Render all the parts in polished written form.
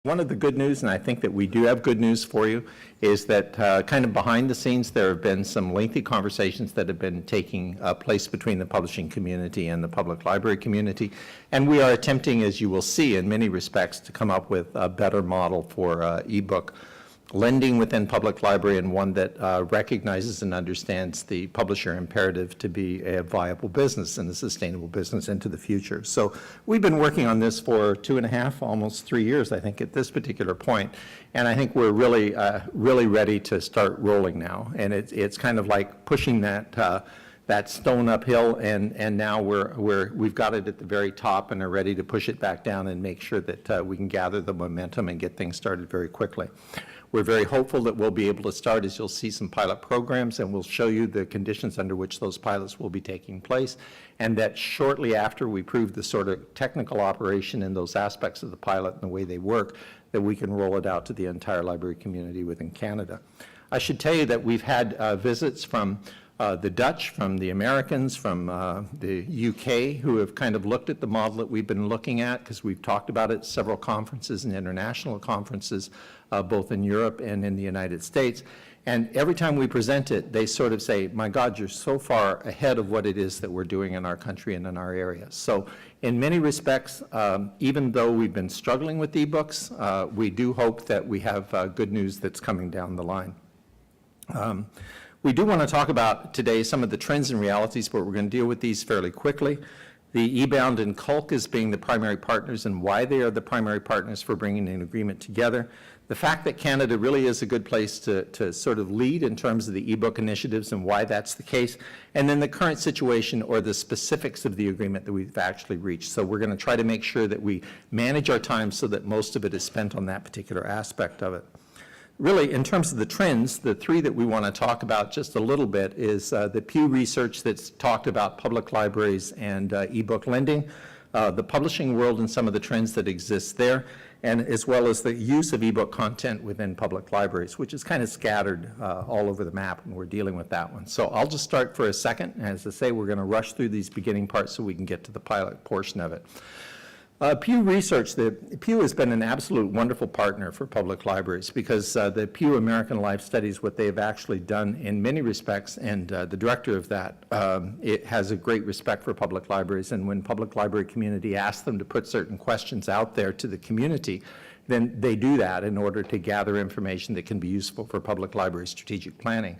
One of the good news, and I think that we do have good news for you, is that kind of behind the scenes there have been some lengthy conversations that have been taking place between the publishing community and the public library community. And we are attempting, as you will see in many respects, to come up with a better model for ebook lending within public library, and one that recognizes and understands the publisher imperative to be a viable business and a sustainable business into the future. So we've been working on this for 2.5, almost 3 years, I think, at this particular point. And I think we're really, really ready to start rolling now. And it's kind of like pushing that stone uphill, and now we've got it at the very top and are ready to push it back down and make sure that we can gather the momentum and get things started very quickly. We're very hopeful that we'll be able to start, as you'll see, some pilot programs, and we'll show you the conditions under which those pilots will be taking place, and that shortly after we prove the sort of technical operation in those aspects of the pilot and the way they work, that we can roll it out to the entire library community within Canada. I should tell you that we've had visits from the Dutch, from the Americans, from the UK, who have kind of looked at the model that we've been looking at, because we've talked about it at several conferences and international conferences, both in Europe and in the United States. And every time we present it, they sort of say, my God, you're so far ahead of what it is that we're doing in our country and in our area. So in many respects, even though we've been struggling with ebooks, we do hope that we have good news that's coming down the line. We do want to talk about today some of the trends and realities, but we're going to deal with these fairly quickly. The eBound and Culk as being the primary partners and why they are the primary partners for bringing an agreement together. The fact that Canada really is a good place to sort of lead in terms of the ebook initiatives and why that's the case. And then the current situation or the specifics of the agreement that we've actually reached. So we're going to try to make sure that we manage our time so that most of it is spent on that particular aspect of it. Really, in terms of the trends, the three that we want to talk about just a little bit is the Pew research that's talked about public libraries and ebook lending, the publishing world and some of the trends that exist there, and as well as the use of ebook content within public libraries, which is kind of scattered all over the map, and we're dealing with that one. So I'll just start for a second. As I say, we're going to rush through these beginning parts so we can get to the pilot portion of it. Pew Research, Pew has been an absolute wonderful partner for public libraries, because the Pew American Life Studies, what they have actually done in many respects, and the director of that, it has a great respect for public libraries, and when public library community asks them to put certain questions out there to the community, then they do that in order to gather information that can be useful for public library strategic planning.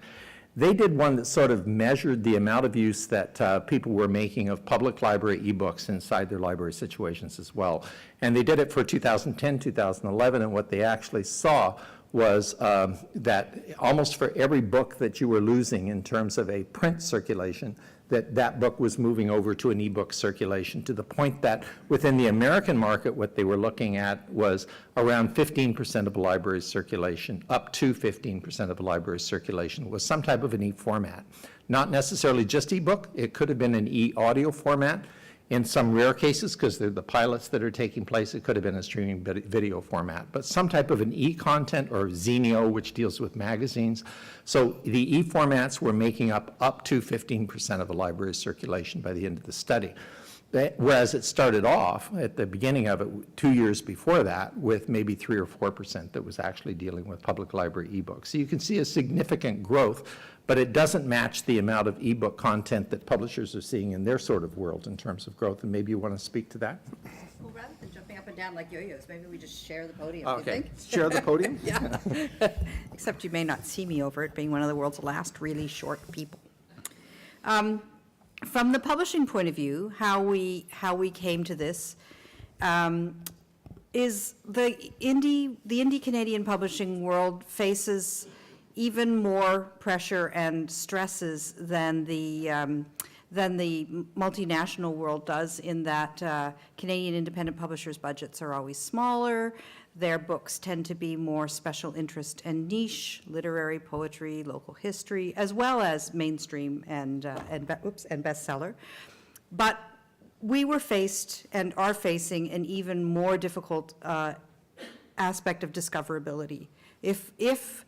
They did one that sort of measured the amount of use that people were making of public library ebooks inside their library situations as well. And they did it for 2010, 2011, and what they actually saw was that almost for every book that you were losing in terms of a print circulation, that book was moving over to an ebook circulation, to the point that within the American market, what they were looking at was around 15% of a library's circulation, up to 15% of a library's circulation, was some type of an e-format. Not necessarily just ebook, it could have been an e-audio format. In some rare cases, because they're the pilots that are taking place, it could have been a streaming video format, but some type of an e-content or Zenio, which deals with magazines. So the e-formats were making up to 15% of the library's circulation by the end of the study. Whereas it started off at the beginning of it 2 years before that with maybe 3 or 4% that was actually dealing with public library ebooks. So you can see a significant growth, but it doesn't match the amount of ebook content that publishers are seeing in their sort of world in terms of growth. And maybe you want to speak to that? Well, rather than jumping up and down like yo-yos, maybe we just share the podium, Okay, you think? share the podium? Yeah. Except you may not see me over it, being one of the world's last really short people. From the publishing point of view, how we came to this is the indie Canadian publishing world faces even more pressure and stresses than the multinational world does, in that Canadian independent publishers' budgets are always smaller. Their books tend to be more special interest and niche, literary, poetry, local history, as well as mainstream and bestseller. But we were faced and are facing an even more difficult aspect of discoverability. If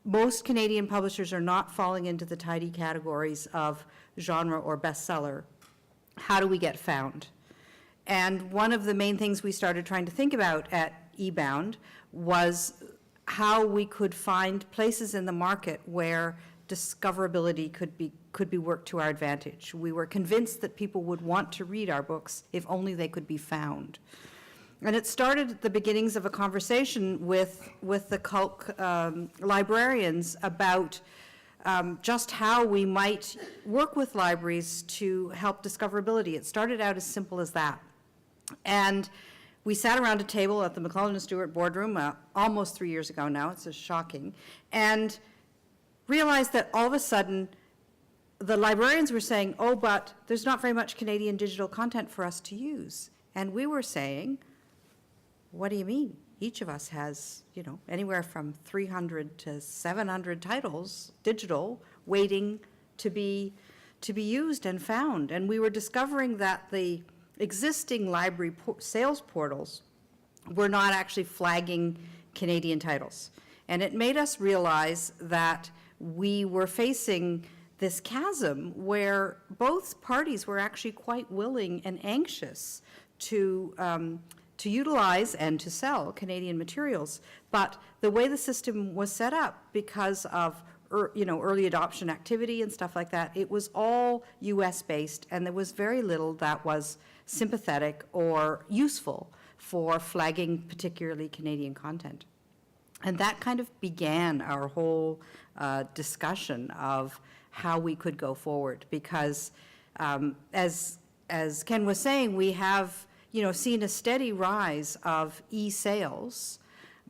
most Canadian publishers are not falling into the tidy categories of genre or bestseller, how do we get found? And one of the main things we started trying to think about at eBound was how we could find places in the market where discoverability could be worked to our advantage. We were convinced that people would want to read our books if only they could be found. And it started at the beginnings of a conversation with the Culk librarians about just how we might work with libraries to help discoverability. It started out as simple as that. And we sat around a table at the McClellan and Stewart boardroom almost 3 years ago now, it's just shocking, and realized that all of a sudden the librarians were saying, oh, but there's not very much Canadian digital content for us to use. And we were saying, what do you mean? Each of us has, anywhere from 300 to 700 titles, digital, waiting to be used and found. And we were discovering that the existing library sales portals were not actually flagging Canadian titles. And it made us realize that we were facing this chasm where both parties were actually quite willing and anxious to utilize and to sell Canadian materials. But the way the system was set up, because of early adoption activity and stuff like that, it was all US-based, and there was very little that was sympathetic or useful for flagging particularly Canadian content. And that kind of began our whole discussion of how we could go forward, because as Ken was saying, we have seen a steady rise of e-sales,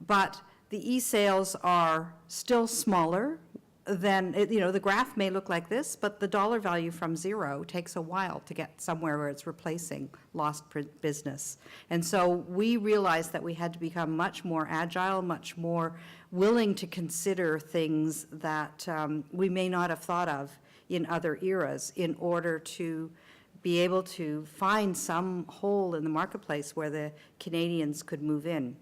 but the e-sales are still smaller than, the graph may look like this, but the dollar value from zero takes a while to get somewhere where it's replacing lost business. And so we realized that we had to become much more agile, much more willing to consider things that we may not have thought of in other eras in order to be able to find some hole in the marketplace where the Canadians could move in.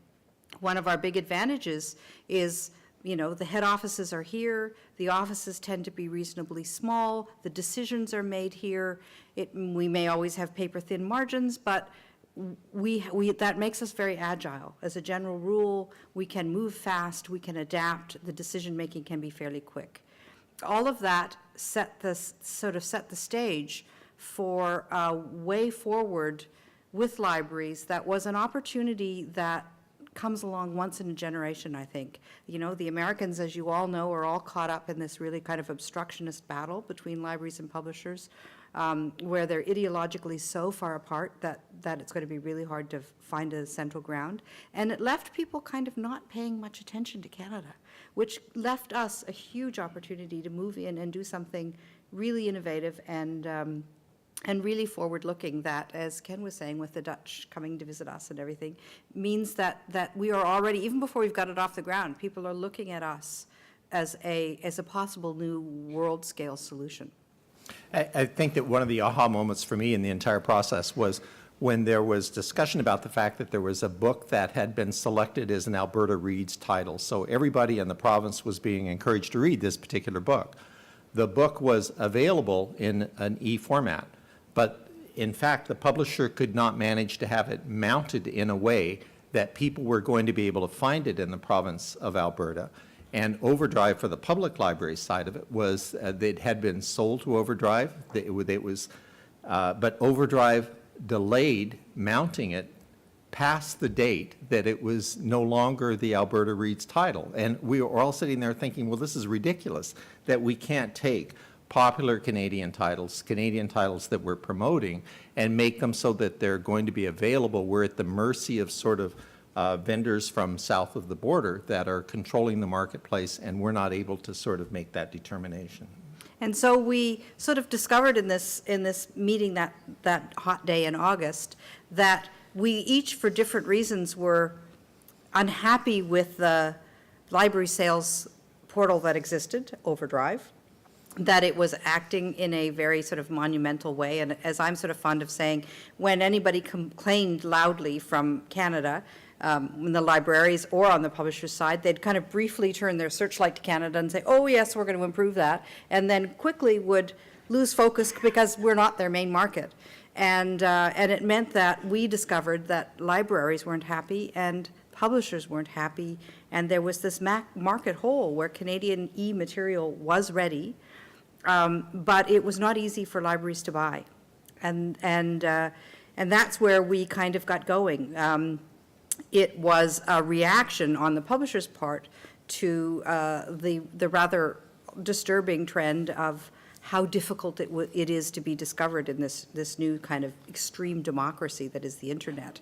One of our big advantages is, the head offices are here, the offices tend to be reasonably small, the decisions are made here. We may always have paper-thin margins, but that makes us very agile. As a general rule, we can move fast, we can adapt, the decision-making can be fairly quick. All of that set the stage for a way forward with libraries that was an opportunity that comes along once in a generation, I think. The Americans, as you all know, are all caught up in this really kind of obstructionist battle between libraries and publishers, where they're ideologically so far apart that it's going to be really hard to find a central ground. And it left people kind of not paying much attention to Canada, which left us a huge opportunity to move in and do something really innovative and really forward-looking that, as Ken was saying, with the Dutch coming to visit us and everything, means that we are already, even before we've got it off the ground, people are looking at us as a possible new world-scale solution. I think that one of the aha moments for me in the entire process was when there was discussion about the fact that there was a book that had been selected as an Alberta Reads title. So everybody in the province was being encouraged to read this particular book. The book was available in an e-format, but in fact, the publisher could not manage to have it mounted in a way that people were going to be able to find it in the province of Alberta. And Overdrive, for the public library side of it, was it had been sold to Overdrive. But Overdrive delayed mounting it past the date that it was no longer the Alberta Reads title. And we were all sitting there thinking, well, this is ridiculous that we can't take popular Canadian titles that we're promoting, and make them so that they're going to be available. We're at the mercy of sort of vendors from south of the border that are controlling the marketplace, and we're not able to sort of make that determination. And so we sort of discovered in this meeting that hot day in August that we each, for different reasons, were unhappy with the library sales portal that existed, Overdrive, that it was acting in a very sort of monumental way. And as I'm sort of fond of saying, when anybody complained loudly from Canada, when the libraries or on the publisher's side, they'd kind of briefly turn their searchlight to Canada and say, oh yes, we're going to improve that, and then quickly would lose focus because we're not their main market. And it meant that we discovered that libraries weren't happy and publishers weren't happy, and there was this market hole where Canadian e-material was ready, but it was not easy for libraries to buy. And that's where we kind of got going. It was a reaction on the publisher's part to the rather disturbing trend of how difficult it is to be discovered in this new kind of extreme democracy that is the internet.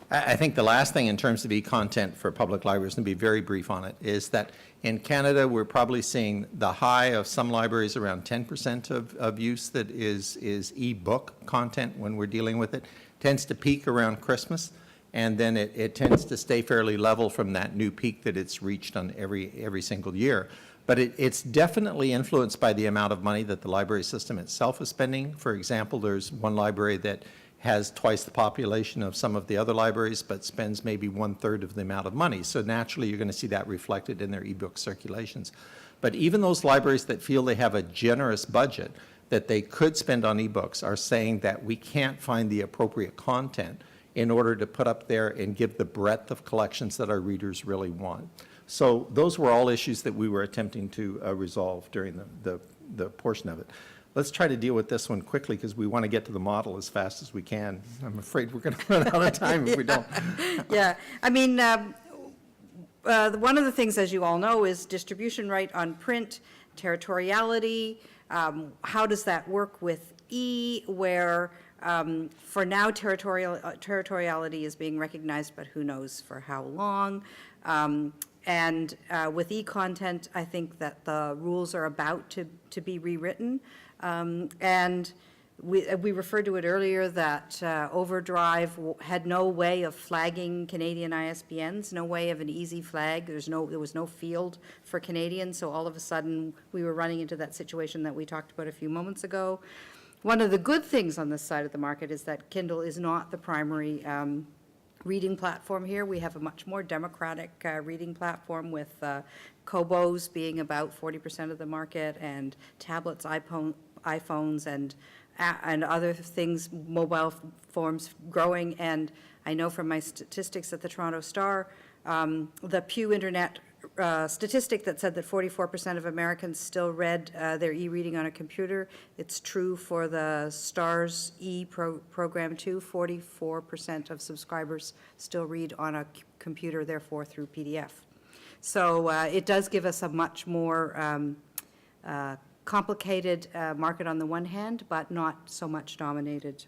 I think the last thing in terms of e-content for public libraries, and be very brief on it, is that in Canada, we're probably seeing the high of some libraries around 10% of use that is e-book content when we're dealing with it. Tends to peak around Christmas, and then it tends to stay fairly level from that new peak that it's reached on every single year. But it's definitely influenced by the amount of money that the library system itself is spending. For example, there's one library that has twice the population of some of the other libraries, but spends maybe 1/3 of the amount of money. So naturally, you're going to see that reflected in their ebook circulations. But even those libraries that feel they have a generous budget that they could spend on ebooks are saying that we can't find the appropriate content in order to put up there and give the breadth of collections that our readers really want. So those were all issues that we were attempting to resolve during the portion of it. Let's try to deal with this one quickly because we want to get to the model as fast as we can. I'm afraid we're going to run out of time if we don't. Yeah, I mean, one of the things, as you all know, is distribution right on print, territoriality. How does that work with where for now territoriality is being recognized, but who knows for how long. And with e-content, I think that the rules are about to be rewritten. And we referred to it earlier that Overdrive had no way of flagging Canadian ISBNs, no way of an easy flag. There was no field for Canadians, so all of a sudden we were running into that situation that we talked about a few moments ago. One of the good things on this side of the market is that Kindle is not the primary reading platform here. We have a much more democratic reading platform with Kobos being about 40% of the market, and tablets, iPhones, and other things, mobile forms growing. And I know from my statistics at the Toronto Star, the Pew Internet statistic that said that 44% of Americans still read their e-reading on a computer. It's true for the STARS program too. 44% of subscribers still read on a computer, therefore through PDF. So it does give us a much more complicated market on the one hand, but not so much dominated.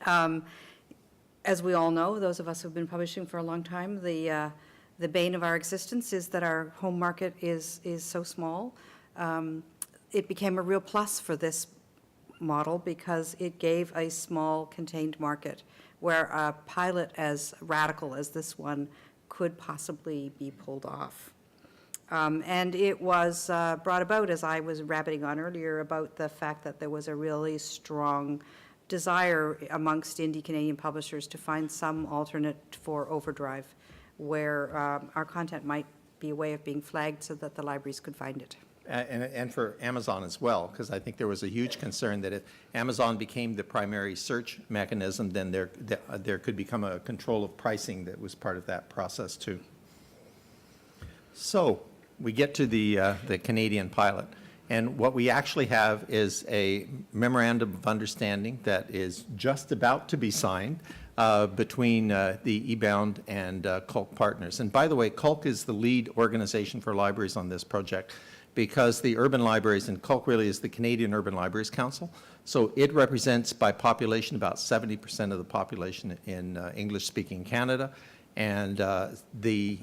As we all know, those of us who've been publishing for a long time, the bane of our existence is that our home market is so small. It became a real plus for this model because it gave a small contained market where a pilot as radical as this one could possibly be pulled off. And it was brought about, as I was rabbiting on earlier, about the fact that there was a really strong desire amongst indie Canadian publishers to find some alternate for Overdrive, where our content might be a way of being flagged so that the libraries could find it. And for Amazon as well, because I think there was a huge concern that if Amazon became the primary search mechanism, then there could become a control of pricing that was part of that process too. So we get to the Canadian pilot. And what we actually have is a memorandum of understanding that is just about to be signed between the eBound and Culk partners. And by the way, Culk is the lead organization for libraries on this project because the urban libraries, and Culk really is the Canadian Urban Libraries Council. So it represents by population about 70% of the population in English-speaking Canada. And the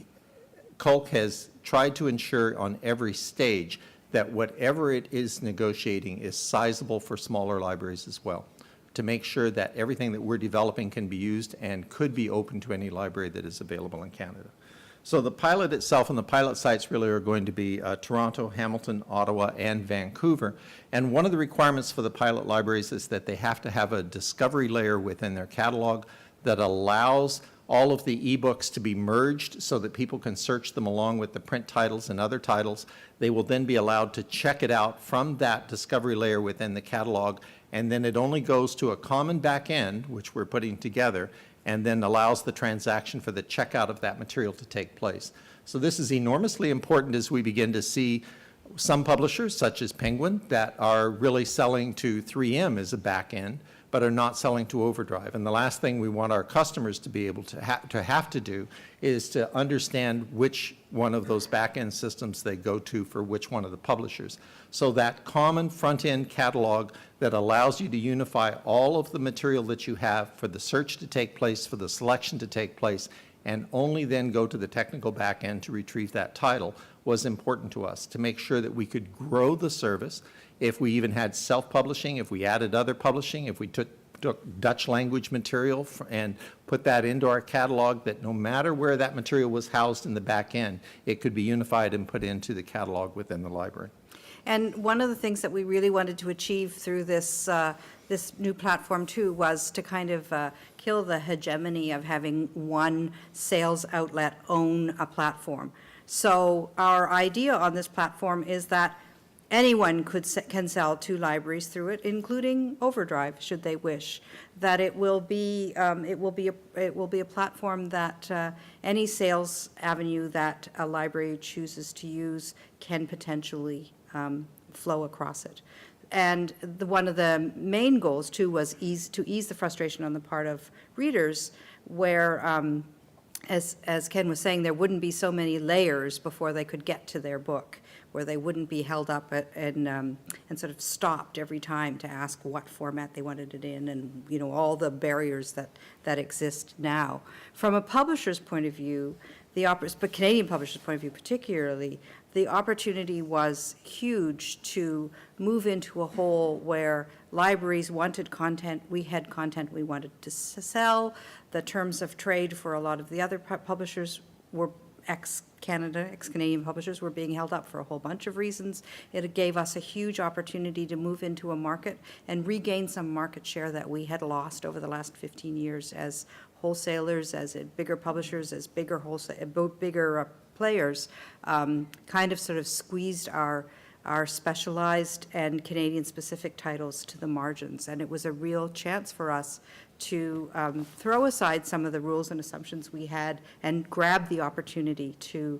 Culk has tried to ensure on every stage that whatever it is negotiating is sizable for smaller libraries as well, to make sure that everything that we're developing can be used and could be open to any library that is available in Canada. So the pilot itself and the pilot sites really are going to be Toronto, Hamilton, Ottawa, and Vancouver. And one of the requirements for the pilot libraries is that they have to have a discovery layer within their catalog that allows all of the ebooks to be merged so that people can search them along with the print titles and other titles. They will then be allowed to check it out from that discovery layer within the catalog and then it only goes to a common back end, which we're putting together, and then allows the transaction for the checkout of that material to take place. So this is enormously important as we begin to see some publishers, such as Penguin, that are really selling to 3M as a back end, but are not selling to Overdrive. And the last thing we want our customers to be able to have to do is to understand which one of those back-end systems they go to for which one of the publishers. So that common front-end catalog that allows you to unify all of the material that you have for the search to take place, for the selection to take place, and only then go to the technical back-end to retrieve that title was important to us, to make sure that we could grow the service. If we even had self-publishing, if we added other publishing, if we took Dutch language material and put that into our catalog, that no matter where that material was housed in the back end, it could be unified and put into the catalog within the library. And one of the things that we really wanted to achieve through this this new platform too was to kind of kill the hegemony of having one sales outlet own a platform. So our idea on this platform is that anyone can sell to libraries through it, including Overdrive, should they wish. That it will be a platform that any sales avenue that a library chooses to use can potentially flow across it. And one of the main goals too was to ease the frustration on the part of readers, where as Ken was saying, there wouldn't be so many layers before they could get to their book, where they wouldn't be held up and sort of stopped every time to ask what format they wanted it in, and all the barriers that exist now. From a publisher's point of view, but Canadian publishers' point of view particularly, the opportunity was huge to move into a hole where libraries wanted content, we had content we wanted to sell. The terms of trade for a lot of the other publishers were ex-Canadian publishers were being held up for a whole bunch of reasons. It gave us a huge opportunity to move into a market and regain some market share that we had lost over the last 15 years as wholesalers, as bigger publishers, as bigger players kind of sort of squeezed our specialized and Canadian-specific titles to the margins. And it was a real chance for us to throw aside some of the rules and assumptions we had and grab the opportunity to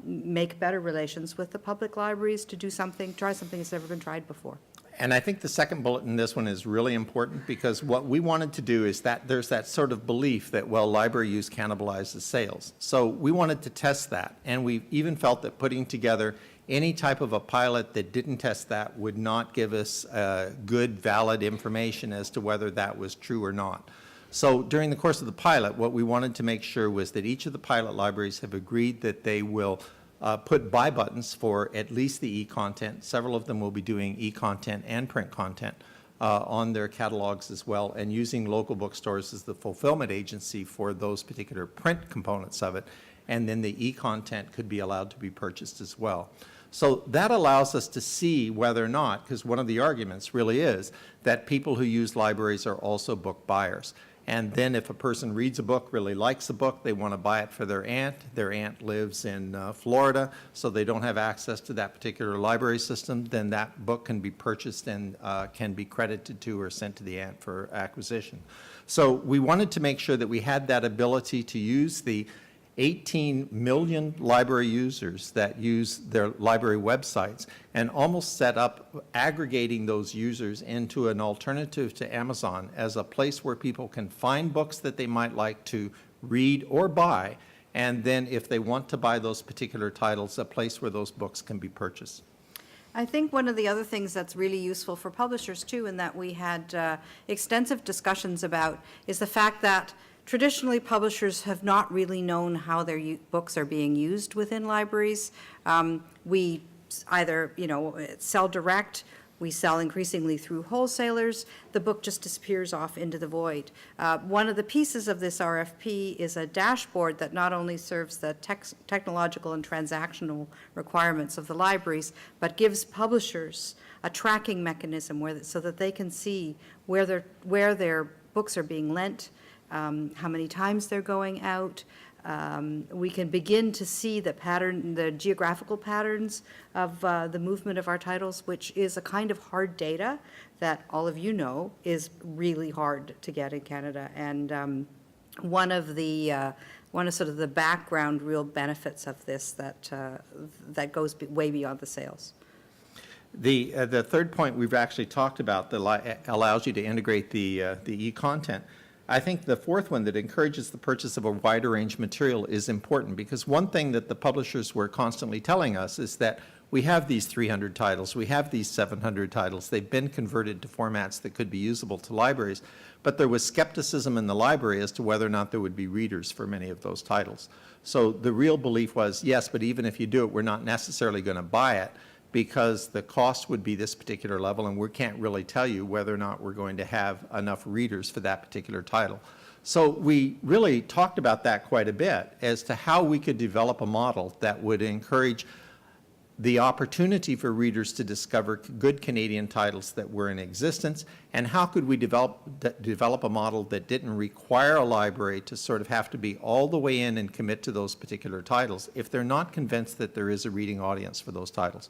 make better relations with the public libraries, to try something that's never been tried before. And I think the second bullet in this one is really important, because what we wanted to do is that there's that sort of belief that, well, library use cannibalizes sales. So we wanted to test that, and we even felt that putting together any type of a pilot that didn't test that would not give us good, valid information as to whether that was true or not. So during the course of the pilot, what we wanted to make sure was that each of the pilot libraries have agreed that they will put buy buttons for at least the e-content. Several of them will be doing e-content and print content on their catalogs as well, and using local bookstores as the fulfillment agency for those particular print components of it. And then the e-content could be allowed to be purchased as well. So that allows us to see whether or not, because one of the arguments really is that people who use libraries are also book buyers. And then if a person reads a book, really likes a book, they want to buy it for their aunt lives in Florida, so they don't have access to that particular library system, then that book can be purchased and can be credited to or sent to the aunt for acquisition. So we wanted to make sure that we had that ability to use the 18 million library users that use their library websites and almost set up aggregating those users into an alternative to Amazon as a place where people can find books that they might like to read or buy, and then if they want to buy those particular titles, a place where those books can be purchased. I think one of the other things that's really useful for publishers too, and that we had extensive discussions about, is the fact that traditionally, publishers have not really known how their books are being used within libraries. We either, sell direct, we sell increasingly through wholesalers. The book just disappears off into the void. One of the pieces of this RFP is a dashboard that not only serves the technological and transactional requirements of the libraries, but gives publishers a tracking mechanism so that they can see where their books are being lent, how many times they're going out, We can begin to see the geographical patterns of the movement of our titles, which is a kind of hard data that all of you know is really hard to get in Canada. And one of sort of the background real benefits of this that goes way beyond the sales. The third point we've actually talked about that allows you to integrate the e-content. I think the fourth one that encourages the purchase of a wider range material is important, because one thing that the publishers were constantly telling us is that we have these 300 titles, we have these 700 titles, they've been converted to formats that could be usable to libraries, but there was skepticism in the library as to whether or not there would be readers for many of those titles. So the real belief was, yes, but even if you do it, we're not necessarily going to buy it, because the cost would be this particular level, and we can't really tell you whether or not we're going to have enough readers for that particular title. So we really talked about that quite a bit as to how we could develop a model that would encourage the opportunity for readers to discover good Canadian titles that were in existence, and how could we develop a model that didn't require a library to sort of have to be all the way in and commit to those particular titles if they're not convinced that there is a reading audience for those titles.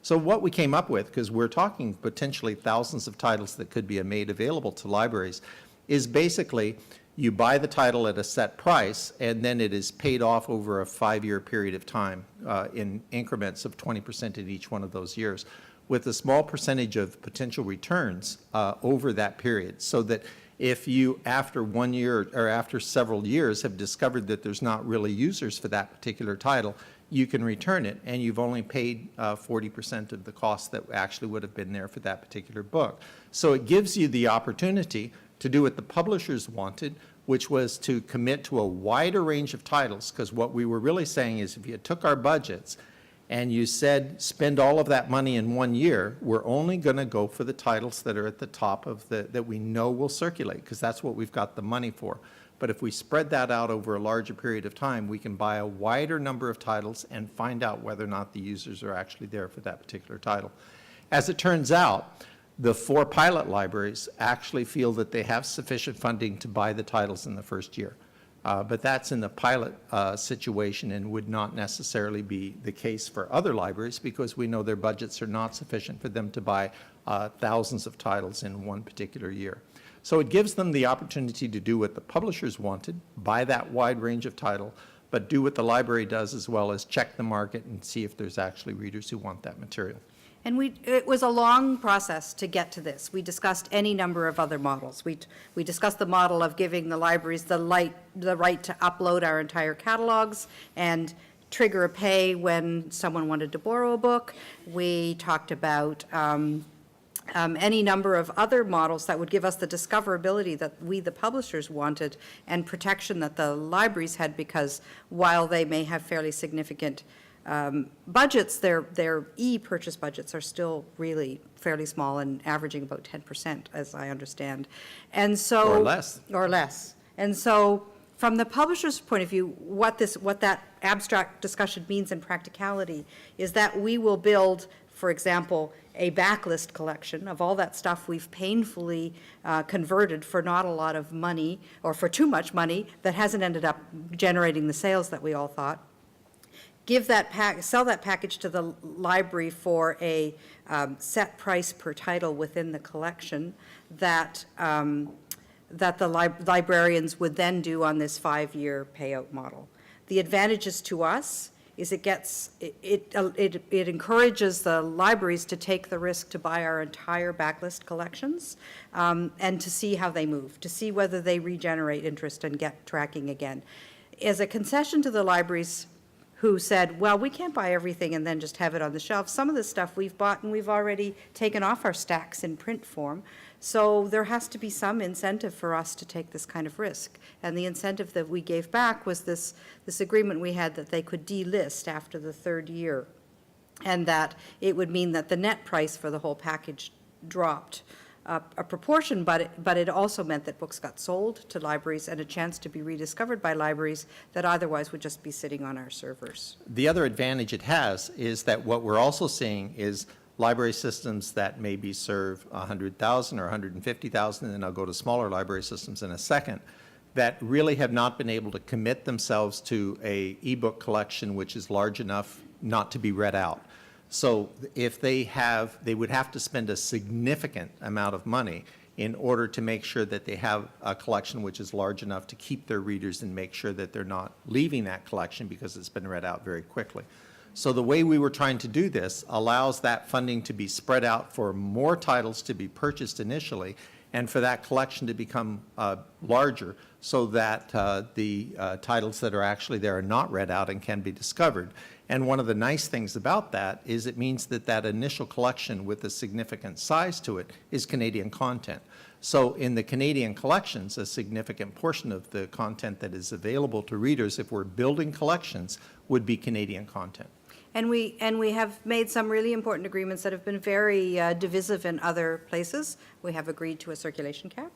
So what we came up with, because we're talking potentially thousands of titles that could be made available to libraries, is basically you buy the title at a set price, and then it is paid off over a 5-year period of time in increments of 20% in each one of those years, with a small percentage of potential returns over that period, so that if you, after 1 year or after several years, have discovered that there's not really users for that particular title, you can return it, and you've only paid 40% of the cost that actually would have been there for that particular book. So it gives you the opportunity to do what the publishers wanted, which was to commit to a wider range of titles, because what we were really saying is if you took our budgets and you said spend all of that money in 1 year, we're only going to go for the titles that are at the top of that we know will circulate, because that's what we've got the money for. But if we spread that out over a larger period of time, we can buy a wider number of titles and find out whether or not the users are actually there for that particular title. As it turns out, the 4 pilot libraries actually feel that they have sufficient funding to buy the titles in the first year. But that's in the pilot situation, and would not necessarily be the case for other libraries, because we know their budgets are not sufficient for them to buy thousands of titles in one particular year. So it gives them the opportunity to do what the publishers wanted, buy that wide range of title, but do what the library does as well, as check the market and see if there's actually readers who want that material. And it was a long process to get to this. We discussed any number of other models. We discussed the model of giving the libraries the right to upload our entire catalogs and trigger a pay when someone wanted to borrow a book. We talked about any number of other models that would give us the discoverability that we, the publishers, wanted, and protection that the libraries had, because while they may have fairly significant budgets, their e-purchase budgets are still really fairly small and averaging about 10%, as I understand. And so, or less. Or less. And so, from the publisher's point of view, what that abstract discussion means in practicality is that we will build, for example, a backlist collection of all that stuff we've painfully converted for not a lot of money, or for too much money, that hasn't ended up generating the sales that we all thought. Sell that package to the library for a set price per title within the collection that the librarians would then do on this 5-year payout model. The advantages to us is it encourages the libraries to take the risk to buy our entire backlist collections, and to see how they move, to see whether they regenerate interest and get tracking again. As a concession to the libraries who said, well, we can't buy everything and then just have it on the shelf. Some of the stuff we've bought and we've already taken off our stacks in print form. So there has to be some incentive for us to take this kind of risk. And the incentive that we gave back was this agreement we had that they could delist after the 3rd year, and that it would mean that the net price for the whole package dropped a proportion, but it also meant that books got sold to libraries and a chance to be rediscovered by libraries that otherwise would just be sitting on our servers. The other advantage it has is that what we're also seeing is library systems that maybe serve 100,000 or 150,000, and then I'll go to smaller library systems in a second, that really have not been able to commit themselves to a ebook collection which is large enough not to be read out. So if they would have to spend a significant amount of money in order to make sure that they have a collection which is large enough to keep their readers and make sure that they're not leaving that collection because it's been read out very quickly. So the way we were trying to do this allows that funding to be spread out for more titles to be purchased initially and for that collection to become larger so that the titles that are actually there are not read out and can be discovered. And one of the nice things about that is it means that that initial collection with a significant size to it is Canadian content. So in the Canadian collections, a significant portion of the content that is available to readers, if we're building collections, would be Canadian content. And we have made some really important agreements that have been very divisive in other places. We have agreed to a circulation cap,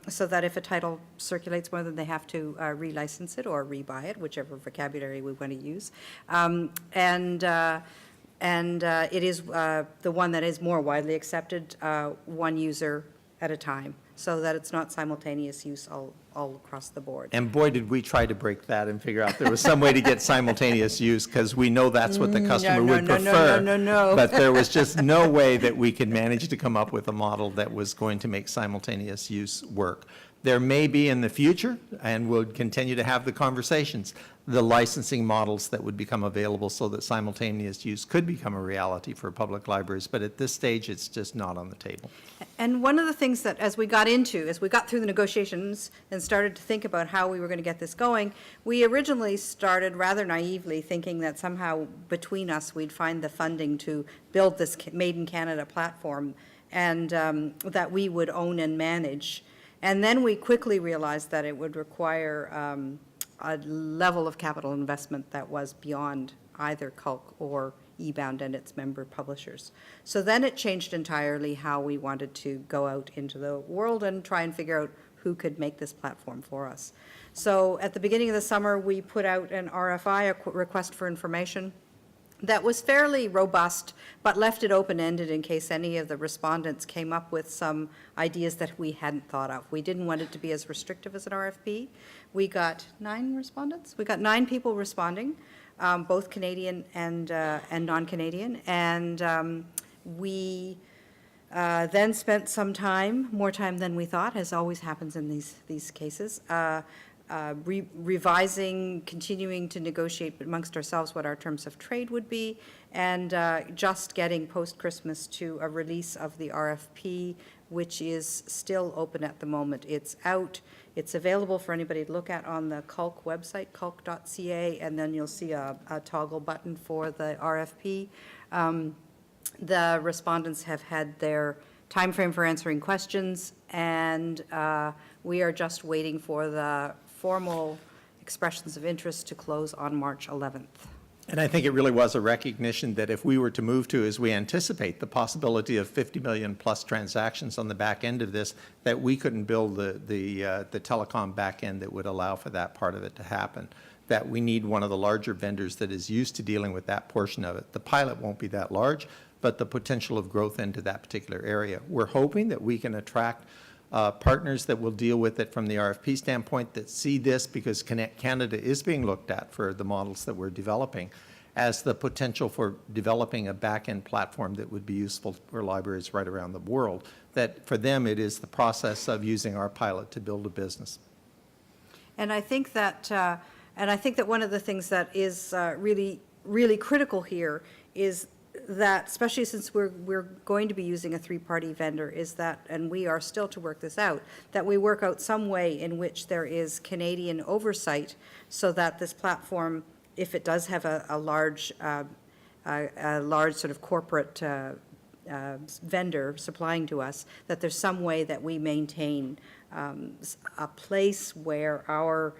so that if a title circulates more, then they have to relicense it or rebuy it, whichever vocabulary we want to use. And it is the one that is more widely accepted, one user at a time, so that it's not simultaneous use all across the board. And boy, did we try to break that and figure out there was some way to get simultaneous use, because we know that's what the customer would prefer. No. But there was just no way that we could manage to come up with a model that was going to make simultaneous use work. There may be in the future, and we'll continue to have the conversations, the licensing models that would become available so that simultaneous use could become a reality for public libraries, but at this stage, it's just not on the table. And one of the things that, as we got through the negotiations and started to think about how we were going to get this going, we originally started rather naively thinking that somehow between us, we'd find the funding to build this Made in Canada platform, and that we would own and manage. And then we quickly realized that it would require a level of capital investment that was beyond either Culk or eBound and its member publishers. So then it changed entirely how we wanted to go out into the world and try and figure out who could make this platform for us. So at the beginning of the summer, we put out an RFI, a request for information, that was fairly robust, but left it open-ended in case any of the respondents came up with some ideas that we hadn't thought of. We didn't want it to be as restrictive as an RFP. We got 9 respondents. We got 9 people responding, both Canadian and non-Canadian. And we then spent some time, more time than we thought, as always happens in these cases, revising, continuing to negotiate amongst ourselves what our terms of trade would be, and just getting post-Christmas to a release of the RFP, which is still open at the moment. It's out. It's available for anybody to look at on the Culk website, culk.ca, and then you'll see a toggle button for the RFP. The respondents have had their time frame for answering questions, and we are just waiting for the formal expressions of interest to close on March 11th. And I think it really was a recognition that if we were to move to, as we anticipate, the possibility of 50 million plus transactions on the back end of this, that we couldn't build the telecom back end that would allow for that part of it to happen. That we need one of the larger vendors that is used to dealing with that portion of it. The pilot won't be that large, but the potential of growth into that particular area. We're hoping that we can attract partners that will deal with it from the RFP standpoint, that see this, because Connect Canada is being looked at for the models that we're developing, as the potential for developing a back-end platform that would be useful for libraries right around the world, that for them it is the process of using our pilot to build a business. And I think that one of the things that is really, really critical here is that, especially since we're going to be using a 3-party vendor, is that, and we are still to work this out, that we work out some way in which there is Canadian oversight, so that this platform, if it does have a large sort of corporate vendor supplying to us, that there's some way that we maintain a place where our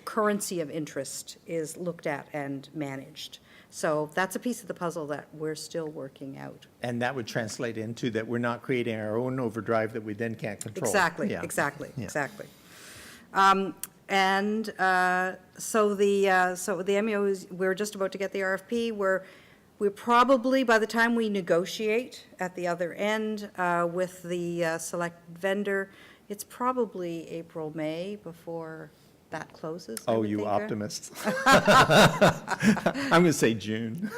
currency of interest is looked at and managed. So that's a piece of the puzzle that we're still working out. And that would translate into that we're not creating our own overdrive that we then can't control. Exactly, Yeah. exactly, Yeah. exactly. So the MEOs, we're just about to get the RFP. We're probably, by the time we negotiate at the other end with the select vendor, It's probably April, May before that closes. I Oh, would you think, optimists. I'm going to say June.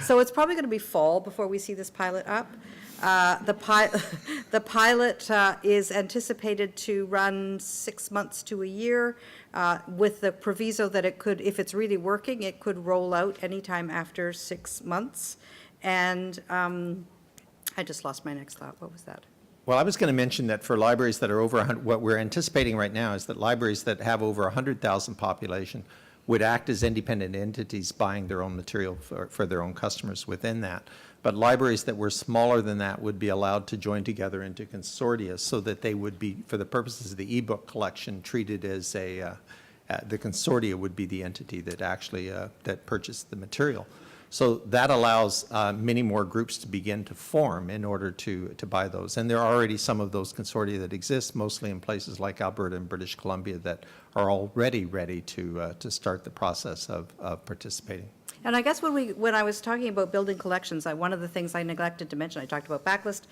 So it's probably going to be fall before we see this pilot up. The pilot is anticipated to run 6 months to a year, with the proviso that it could, if it's really working, it could roll out anytime after 6 months. And I just lost my next thought. What was that? Well, I was going to mention that for libraries that are over 100, what we're anticipating right now is that libraries that have over 100,000 population would act as independent entities buying their own material for their own customers within that. But libraries that were smaller than that would be allowed to join together into consortia so that they would be, for the purposes of the ebook collection, treated as the consortia would be the entity that actually that purchased the material. So that allows many more groups to begin to form in order to buy those. And there are already some of those consortia that exist, mostly in places like Alberta and British Columbia, that are already ready to start the process of participating. And I guess when I was talking about building collections, one of the things I neglected to mention, I talked about backlist,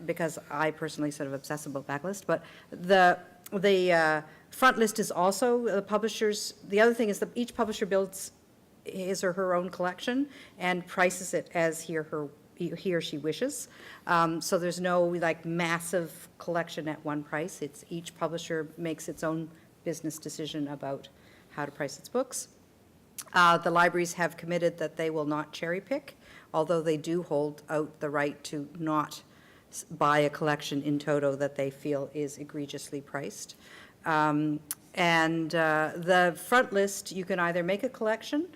because I personally sort of obsess about backlist, but the front list is also the publishers. The other thing is that each publisher builds his or her own collection and prices it as he or she wishes. So there's no like massive collection at one price. It's each publisher makes its own business decision about how to price its books. The libraries have committed that they will not cherry pick, although they do hold out the right to not buy a collection in toto that they feel is egregiously priced. And the front list, you can either make a collection,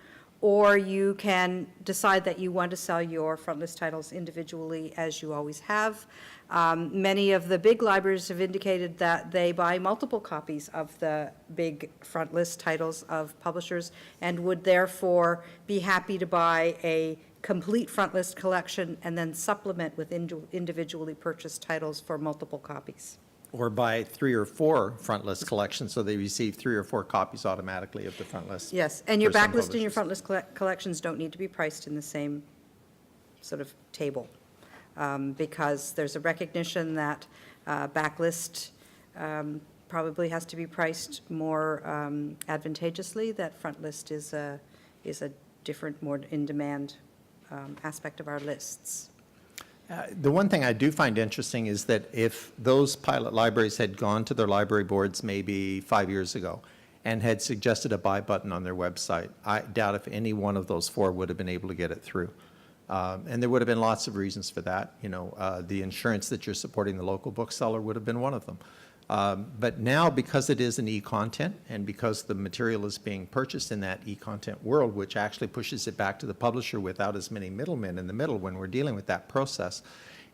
or you can decide that you want to sell your front list titles individually, as you always have. Many of the big libraries have indicated that they buy multiple copies of the big front list titles of publishers and would therefore be happy to buy a complete front list collection and then supplement with individually purchased titles for multiple copies. Or buy 3 or 4 front list collections, so they receive 3 or 4 copies automatically of the front list. Yes, and your for some backlist and your publishers. front list collections don't need to be priced in the same sort of table, because there's a recognition that backlist probably has to be priced more advantageously, that front list is a different, more in-demand aspect of our lists. The one thing I do find interesting is that if those pilot libraries had gone to their library boards maybe 5 years ago and had suggested a buy button on their website, I doubt if any one of those 4 would have been able to get it through. And there would have been lots of reasons for that. You know, the insurance that you're supporting the local bookseller would have been one of them. But now, because it is an e-content and because the material is being purchased in that e-content world, which actually pushes it back to the publisher without as many middlemen in the middle when we're dealing with that process.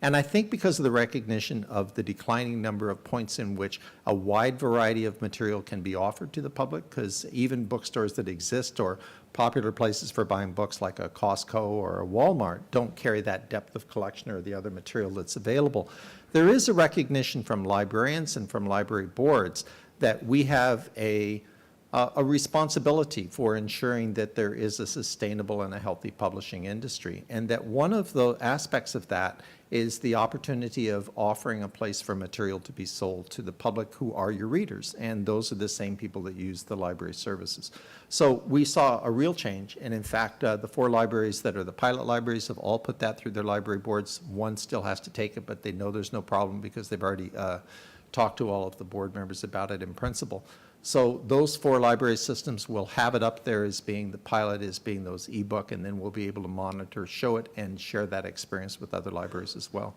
And I think because of the recognition of the declining number of points in which a wide variety of material can be offered to the public, because even bookstores that exist or popular places for buying books like a Costco or a Walmart don't carry that depth of collection or the other material that's available. There is a recognition from librarians and from library boards that we have a responsibility for ensuring that there is a sustainable and a healthy publishing industry, and that one of the aspects of that is the opportunity of offering a place for material to be sold to the public who are your readers, and those are the same people that use the library services. So we saw a real change, and in fact, the 4 libraries that are the pilot libraries have all put that through their library boards. One still has to take it, but they know there's no problem because they've already talked to all of the board members about it in principle. So those 4 library systems will have it up there as being the pilot, as being those ebook, and then we'll be able to monitor, show it, and share that experience with other libraries as well.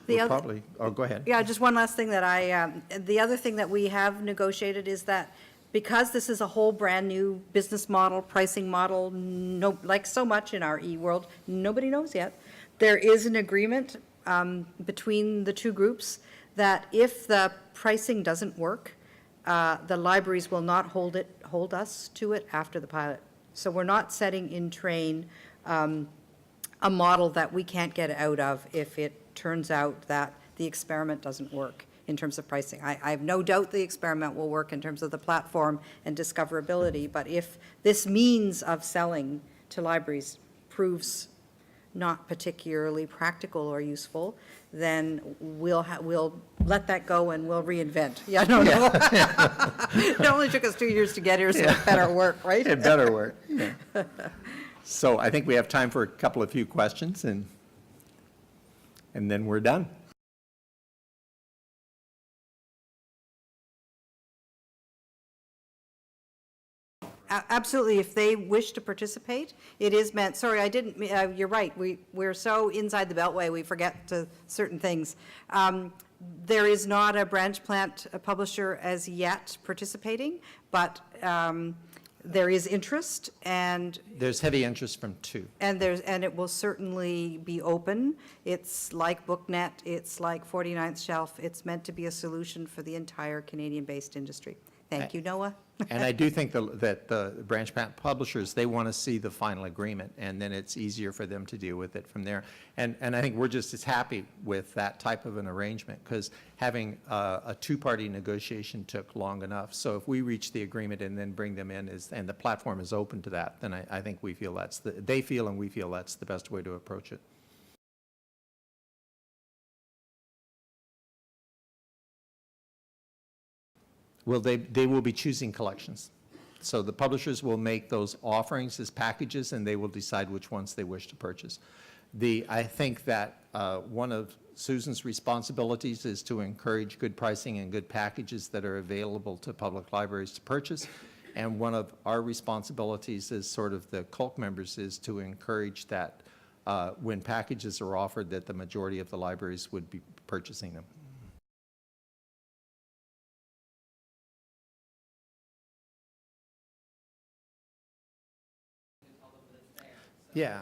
Oh, go ahead. Yeah, just one last thing that the other thing that we have negotiated is that because this is a whole brand-new business model, pricing model, like so much in our e-world, nobody knows yet, there is an agreement between the 2 groups that if the pricing doesn't work, the libraries will not hold us to it after the pilot. So we're not setting in train a model that we can't get out of if it turns out that the experiment doesn't work in terms of pricing. I have no doubt the experiment will work in terms of the platform and discoverability, but if this means of selling to libraries proves not particularly practical or useful, then we'll let that go and we'll reinvent. Yeah, no. It only took us 2 years to get here, so it better work, right? It better work. Yeah. So I think we have time for a few questions, and then we're done. Absolutely, if they wish to participate, it is meant, sorry, I didn't, you're right, we're so inside the Beltway, we forget certain things. There is not a branch plant publisher as yet participating, but there is interest, and There's heavy interest from two. and it will certainly be open. It's like BookNet, it's like 49th Shelf, it's meant to be a solution for the entire Canadian-based industry. Thank you, Noah. And I do think that the branch plant publishers, they want to see the final agreement, and then it's easier for them to deal with it from there. And I think we're just as happy with that type of an arrangement, because having a two-party negotiation took long enough. So if we reach the agreement and then bring them in, and the platform is open to that, then I think we feel they feel and we feel that's the best way to approach it. Well, they will be choosing collections. So the publishers will make those offerings as packages, and they will decide which ones they wish to purchase. I think that one of Susan's responsibilities is to encourage good pricing and good packages that are available to public libraries to purchase. And one of our responsibilities as sort of the CULC members is to encourage that when packages are offered, that the majority of the libraries would be purchasing them. Yeah,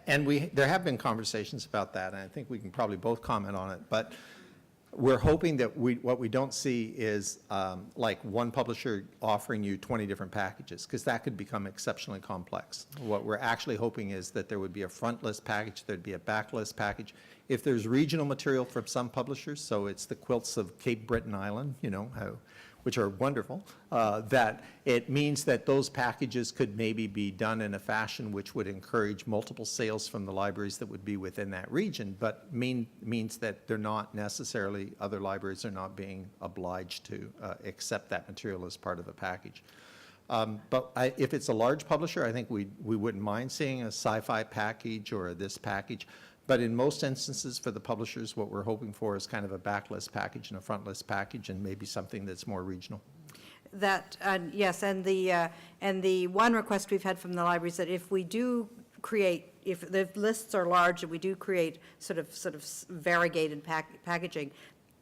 and there have been conversations about that, and I think we can probably both comment on it, but we're hoping that what we don't see is like one publisher offering you 20 different packages, because that could become exceptionally complex. What we're actually hoping is that there would be a front list package, there'd be a back list package. If there's regional material from some publishers, so it's the quilts of Cape Breton Island, which are wonderful, that it means that those packages could maybe be done in a fashion which would encourage multiple sales from the libraries that would be within that region, but means that they're not necessarily, other libraries are not being obliged to accept that material as part of a package. But if it's a large publisher, I think we wouldn't mind seeing a sci-fi package or this package. But in most instances for the publishers, what we're hoping for is kind of a backlist package and a frontlist package, and maybe something that's more regional. That, yes, and the one request we've had from the libraries that if we do create, if the lists are large and we do create sort of variegated packaging,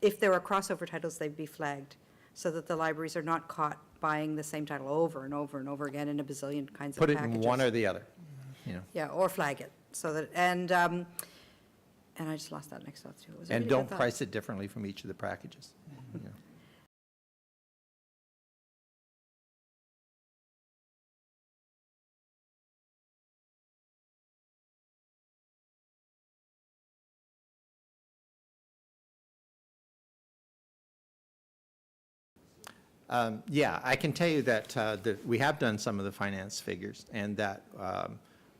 if there are crossover titles, they'd be flagged, so that the libraries are not caught buying the same title over and over and over again in a bazillion kinds of Put packages. it in one or the other. Yeah, or flag it, so that, and I just lost that next thought too. And don't price it differently from each of the packages. Yeah, I can tell you that we have done some of the finance figures, and that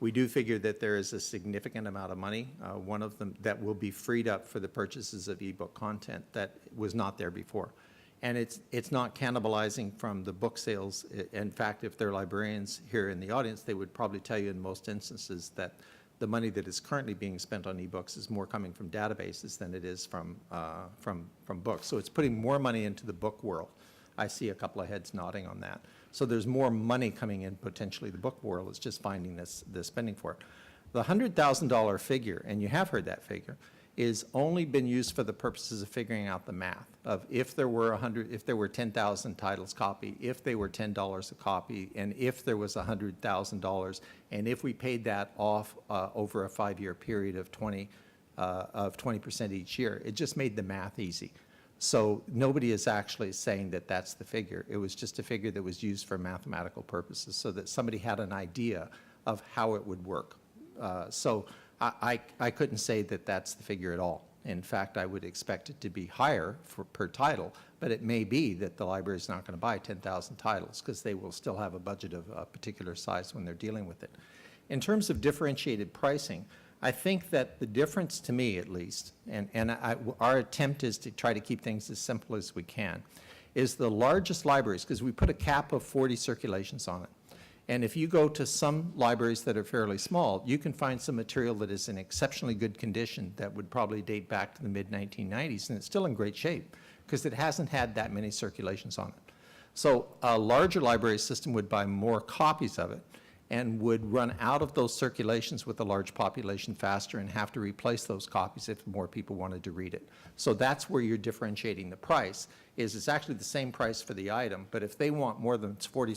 we do figure that there is a significant amount of money, one of them that will be freed up for the purchases of ebook content that was not there before. And it's not cannibalizing from the book sales. In fact, if there are librarians here in the audience, they would probably tell you in most instances that the money that is currently being spent on ebooks is more coming from databases than it is from books. So it's putting more money into the book world. I see a couple of heads nodding on that. So there's more money coming in potentially the book world. It's just finding the spending for it. The $100,000 figure, and you have heard that figure, is only been used for the purposes of figuring out the math of if there were 10,000 titles copied, if they were $10 a copy, and if there was $100,000, and if we paid that off over a 5-year period of 20% each year. It just made the math easy. So nobody is actually saying that that's the figure. It was just a figure that was used for mathematical purposes so that somebody had an idea of how it would work. So I couldn't say that that's the figure at all. In fact, I would expect it to be higher per title, but it may be that the library is not going to buy 10,000 titles because they will still have a budget of a particular size when they're dealing with it. In terms of differentiated pricing, I think that the difference to me, at least, our attempt is to try to keep things as simple as we can, is the largest libraries, because we put a cap of 40 circulations on it. And if you go to some libraries that are fairly small, you can find some material that is in exceptionally good condition that would probably date back to the mid-1990s, and it's still in great shape because it hasn't had that many circulations on it. So a larger library system would buy more copies of it and would run out of those circulations with a large population faster and have to replace those copies if more people wanted to read it. So that's where you're differentiating the price, is it's actually the same price for the item, but if they want more than 40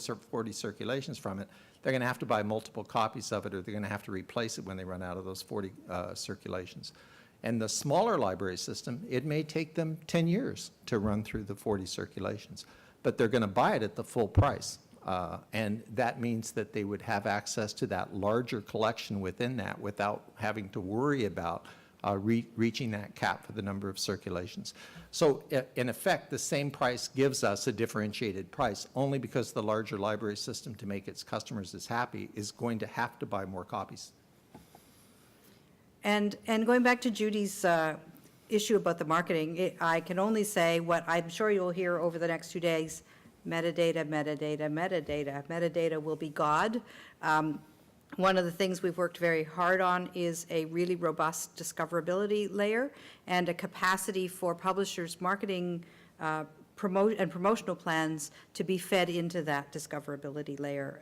circulations from it, they're going to have to buy multiple copies of it, or they're going to have to replace it when they run out of those 40 circulations. And the smaller library system, it may take them 10 years to run through the 40 circulations, but they're going to buy it at the full price. And that means that they would have access to that larger collection within that without having to worry about reaching that cap for the number of circulations. So in effect, the same price gives us a differentiated price only because the larger library system, to make its customers as happy, is going to have to buy more copies. And going back to Judy's issue about the marketing, I can only say what I'm sure you'll hear over the next 2 days: metadata, metadata, metadata. Metadata will be God. One of the things we've worked very hard on is a really robust discoverability layer and a capacity for publishers' marketing promotional plans to be fed into that discoverability layer.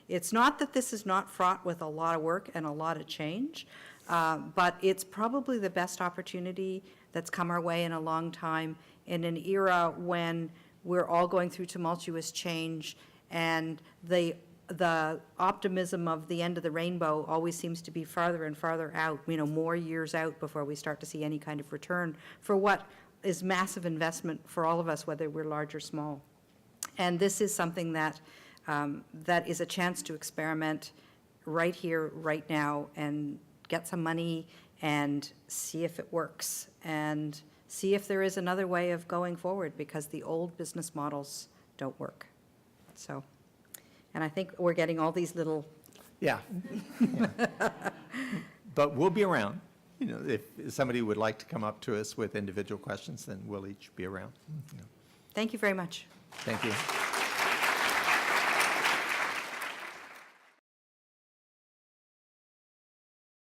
It's not that this is not fraught with a lot of work and a lot of change, but it's probably the best opportunity that's come our way in a long time, in an era when we're all going through tumultuous change, and the optimism of the end of the rainbow always seems to be farther and farther out, more years out before we start to see any kind of return for what is massive investment for all of us, whether we're large or small. And this is something that that is a chance to experiment right here, right now, and get some money and see if it works, and see if there is another way of going forward, because the old business models don't work. So, and I think we're getting all these little... Yeah. But we'll be around. If somebody would like to come up to us with individual questions, then we'll each be around. Thank you very much. Thank you.